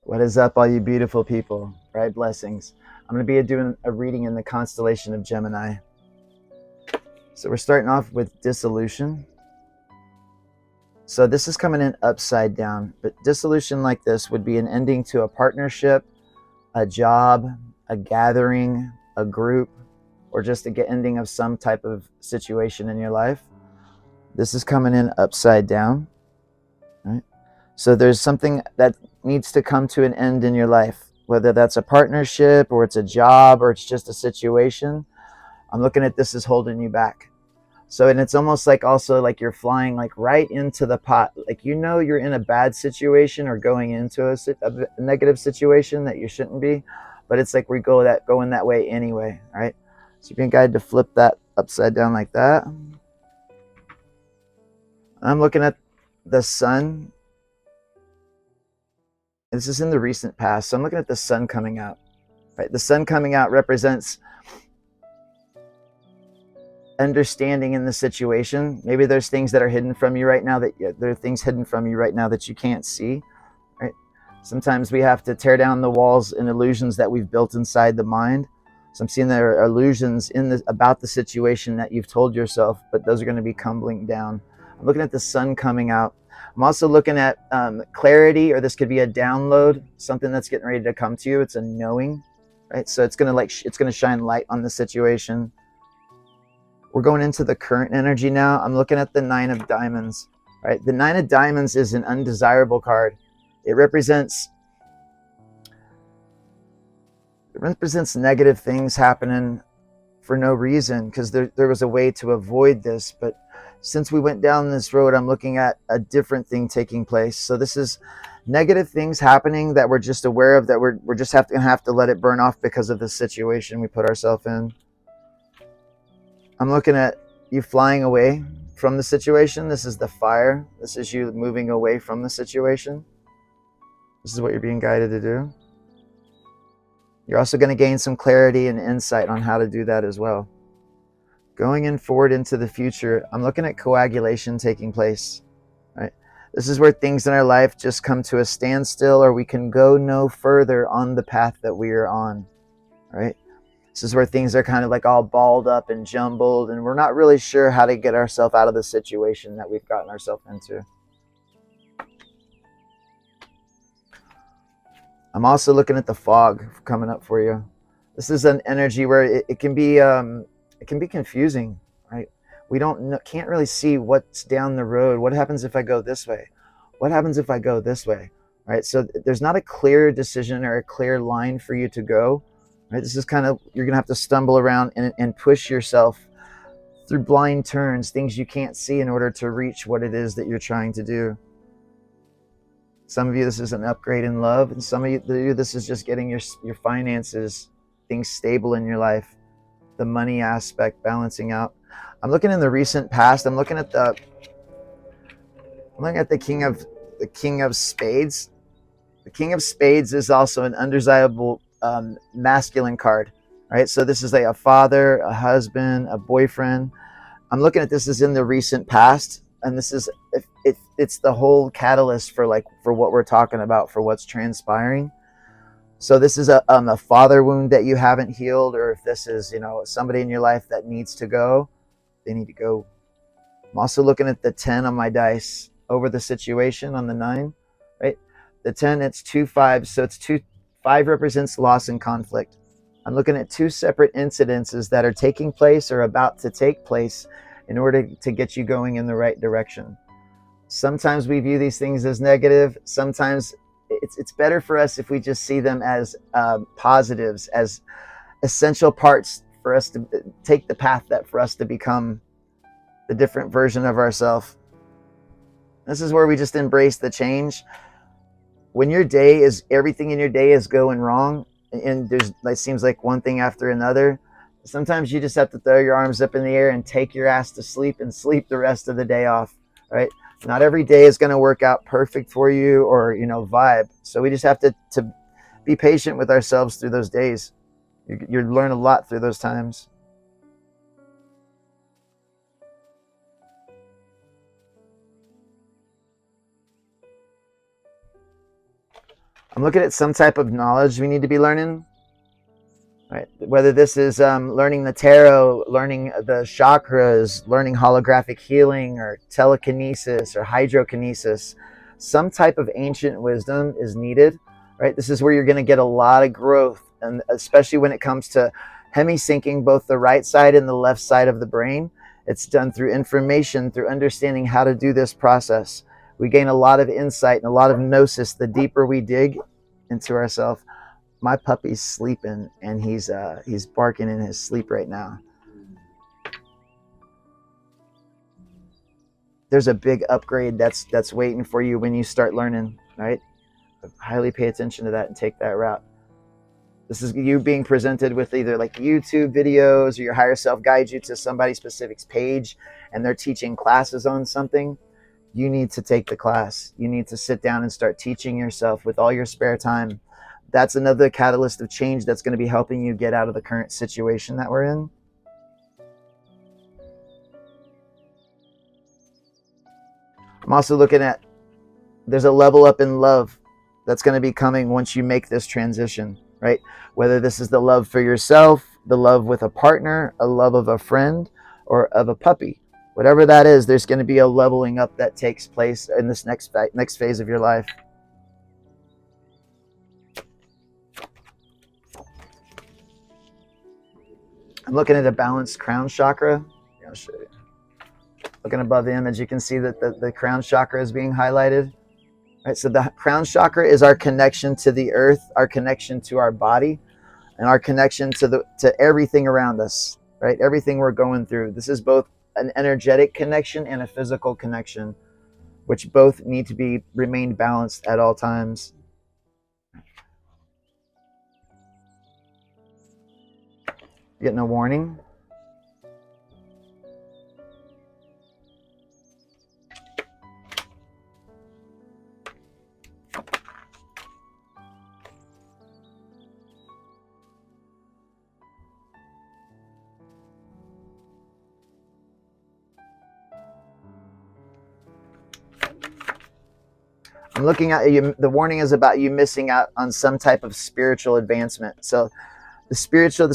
What is up, all you beautiful people? Bright blessings. I'm going to be doing a reading in the constellation of Gemini. So we're starting off with dissolution. So this is coming in upside down, but dissolution like this would be an ending to a partnership, a job, a gathering, a group, or just a ending of some type of situation in your life. This is coming in upside down. Right? So there's something that needs to come to an end in your life, whether that's a partnership or it's a job or it's just a situation. I'm looking at this as holding you back. So, and it's almost like also like you're flying like right into the pot. Like, you know, you're in a bad situation or going into a negative situation that you shouldn't be, but it's like we going that way anyway. All right. So you're being guided to flip that upside down like that. I'm looking at the sun. This is in the recent past. So I'm looking at the sun coming out. Right? The sun coming out represents understanding in the situation. Maybe there's things that are hidden from you right now that you can't see. Right? Sometimes we have to tear down the walls and illusions that we've built inside the mind. So I'm seeing there are illusions about the situation that you've told yourself, but those are going to be crumbling down. I'm looking at the sun coming out. I'm also looking at clarity, or this could be a download, something that's getting ready to come to you. It's a knowing, right? So it's gonna shine light on the situation. We're going into the current energy now. I'm looking at the 9 of Diamonds, right? The 9 of Diamonds is an undesirable card. It represents negative things happening for no reason, because there was a way to avoid this, but since we went down this road, I'm looking at a different thing taking place. So this is negative things happening that we're just aware of, that we're just gonna have to let it burn off because of the situation we put ourselves in. I'm looking at you flying away from the situation. This is the fire. This is you moving away from the situation. This is what you're being guided to do. You're also going to gain some clarity and insight on how to do that as well. Going in forward into the future, I'm looking at coagulation taking place. Right? This is where things in our life just come to a standstill, or we can go no further on the path that we are on. Right? This is where things are kind of like all balled up and jumbled, and we're not really sure how to get ourselves out of the situation that we've gotten ourselves into. I'm also looking at the fog coming up for you. This is an energy where it can be confusing, right? We can't really see what's down the road. What happens if I go this way? What happens if I go this way? Right? So there's not a clear decision or a clear line for you to go. Right? This is kind of, you're gonna have to stumble around and push yourself through blind turns, things you can't see, in order to reach what it is that you're trying to do. Some of you, this is an upgrade in love, and some of you, this is just getting your finances, things stable in your life, the money aspect balancing out. I'm looking in the recent past. I'm looking at the King of Spades. The King of Spades is also an undesirable masculine card, right? So this is like a father, a husband, a boyfriend. I'm looking at this as in the recent past, and this is it's the whole catalyst for what we're talking about, for what's transpiring. So this is a father wound that you haven't healed, or if this is, somebody in your life that needs to go, they need to go. I'm also looking at the 10 on my dice over the situation on the 9, right? The 10, it's 2 5s, so it's 5 represents loss and conflict. I'm looking at 2 separate incidences that are taking place or about to take place in order to get you going in the right direction. Sometimes we view these things as negative. Sometimes it's better for us if we just see them as positives, as essential parts for us to take the path that for us to become the different version of ourselves. This is where we just embrace the change. When everything in your day is going wrong, and it seems like one thing after another, sometimes you just have to throw your arms up in the air and take your ass to sleep and sleep the rest of the day off, right? Not every day is going to work out perfect for you, or vibe. So we just have to be patient with ourselves through those days. You learn a lot through those times. I'm looking at some type of knowledge we need to be learning. Right? Whether this is learning the tarot, learning the chakras, learning holographic healing, or telekinesis, or hydrokinesis, some type of ancient wisdom is needed. Right? This is where you're going to get a lot of growth, and especially when it comes to hemi-syncing both the right side and the left side of the brain. It's done through information, through understanding how to do this process. We gain a lot of insight and a lot of gnosis the deeper we dig into ourselves. My puppy's sleeping, and he's barking in his sleep right now. There's a big upgrade that's waiting for you when you start learning, right? Highly pay attention to that and take that route. This is you being presented with either like YouTube videos, or your higher self guides you to somebody specific's page and they're teaching classes on something. You need to take the class. You need to sit down and start teaching yourself with all your spare time. That's another catalyst of change that's going to be helping you get out of the current situation that we're in. I'm also looking at, there's a level up in love that's going to be coming once you make this transition, right? Whether this is the love for yourself, the love with a partner, a love of a friend, or of a puppy. Whatever that is, there's going to be a leveling up that takes place in this next phase of your life. I'm looking at a balanced crown chakra. I'll show you. Looking above the image, you can see that the crown chakra is being highlighted. Right, so the crown chakra is our connection to the earth, our connection to our body, and our connection to everything around us. Right, everything we're going through. This is both an energetic connection and a physical connection, which both need to remain balanced at all times. Getting a warning. I'm looking at you. The warning is about you missing out on some type of spiritual advancement. So this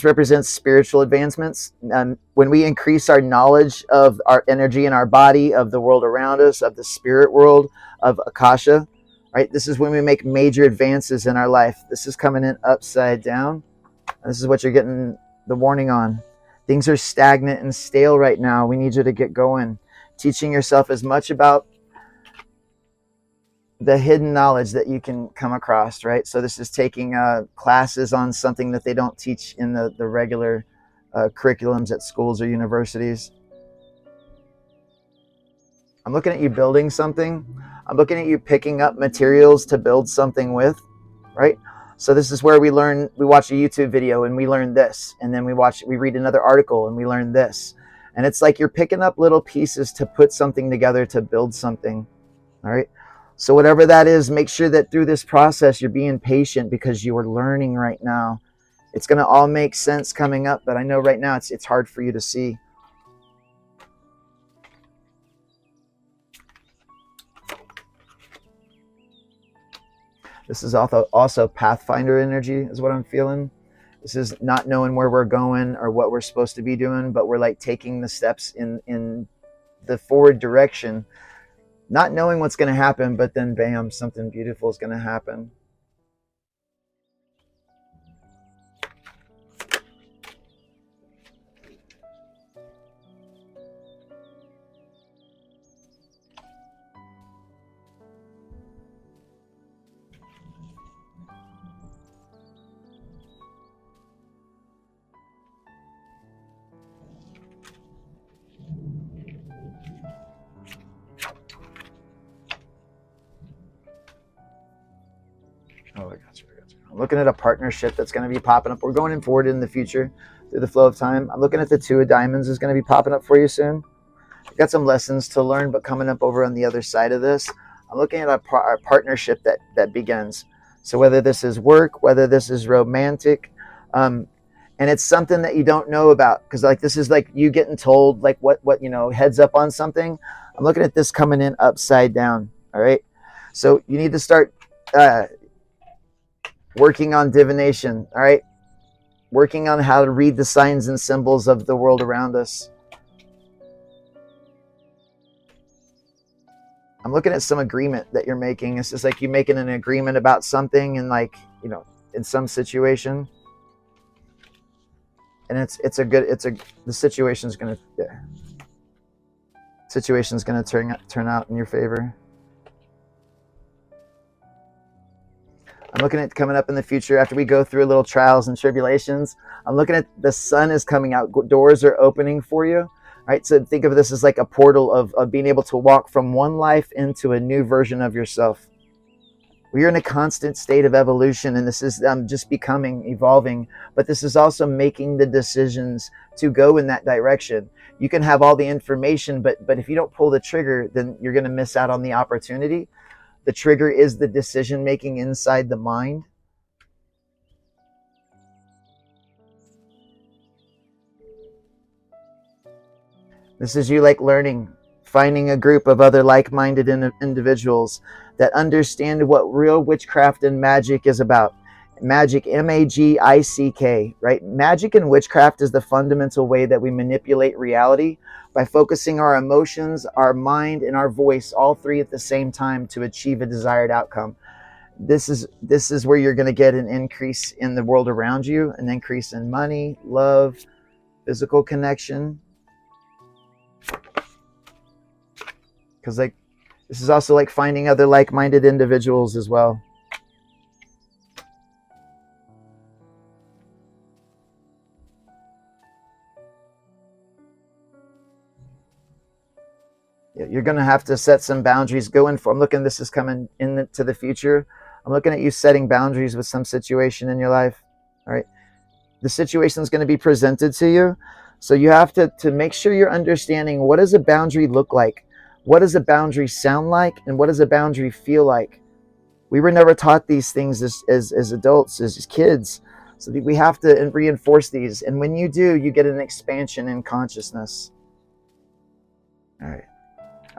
represents spiritual advancements. When we increase our knowledge of our energy in our body, of the world around us, of the spirit world, of Akasha, right? This is when we make major advances in our life. This is coming in upside down. This is what you're getting the warning on. Things are stagnant and stale right now. We need you to get going. Teaching yourself as much about the hidden knowledge that you can come across, right? So this is taking classes on something that they don't teach in the regular curriculums at schools or universities. I'm looking at you building something. I'm looking at you picking up materials to build something with, right? So this is where we watch a YouTube video and we learn this, and then we read another article and we learn this. And it's like you're picking up little pieces to put something together to build something, all right? So whatever that is, make sure that through this process, you're being patient because you are learning right now. It's going to all make sense coming up, but I know right now it's hard for you to see. This is also Pathfinder energy is what I'm feeling. This is not knowing where we're going or what we're supposed to be doing, but we're like taking the steps in the forward direction. Not knowing what's going to happen, but then bam, something beautiful is going to happen. Oh, I got you. I'm looking at a partnership that's going to be popping up. We're going forward in the future through the flow of time. I'm looking at the Two of Diamonds is going to be popping up for you soon. I've got some lessons to learn, but coming up over on the other side of this, I'm looking at a partnership that begins. So whether this is work, whether this is romantic, and it's something that you don't know about, because like this is like you getting told like what heads up on something. I'm looking at this coming in upside down. All right, so you need to start working on divination, all right? Working on how to read the signs and symbols of the world around us. I'm looking at some agreement that you're making. It's just like you making an agreement about something and like, you know, in some situation. And the situation's gonna turn out in your favor. I'm looking at coming up in the future after we go through a little trials and tribulations. I'm looking at the sun is coming out. Doors are opening for you. Right? So think of this as like a portal of being able to walk from one life into a new version of yourself. We are in a constant state of evolution, and this is just becoming, evolving, but this is also making the decisions to go in that direction. You can have all the information, but if you don't pull the trigger, then you're going to miss out on the opportunity. The trigger is the decision making inside the mind. This is you like learning, finding a group of other like-minded individuals that understand what real witchcraft and magic is about. Magic, M-A-G-I-C-K, right? Magic and witchcraft is the fundamental way that we manipulate reality by focusing our emotions, our mind, and our voice, all three at the same time to achieve a desired outcome. This is where you're going to get an increase in the world around you, an increase in money, love, physical connection. Because like this is also like finding other like-minded individuals as well. You're going to have to set some boundaries. I'm looking, this is coming into the future. I'm looking at you setting boundaries with some situation in your life. All right. The situation is going to be presented to you. So you have to make sure you're understanding, what does a boundary look like? What does a boundary sound like? And what does a boundary feel like? We were never taught these things as adults, as kids. So we have to reinforce these. And when you do, you get an expansion in consciousness. All right.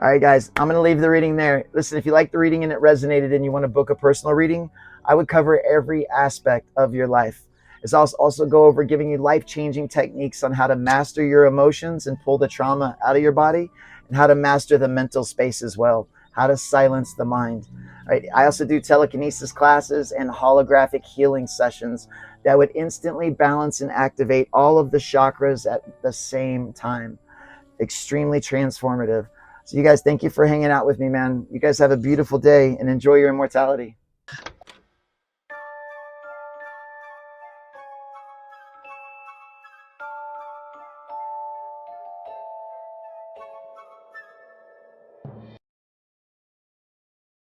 All right, guys, I'm going to leave the reading there. Listen, if you like the reading and it resonated and you want to book a personal reading, I would cover every aspect of your life. It's also go over giving you life-changing techniques on how to master your emotions and pull the trauma out of your body, and how to master the mental space as well, how to silence the mind. All right, I also do telekinesis classes and holographic healing sessions that would instantly balance and activate all of the chakras at the same time. Extremely transformative. So you guys, thank you for hanging out with me, man. You guys have a beautiful day and enjoy your immortality.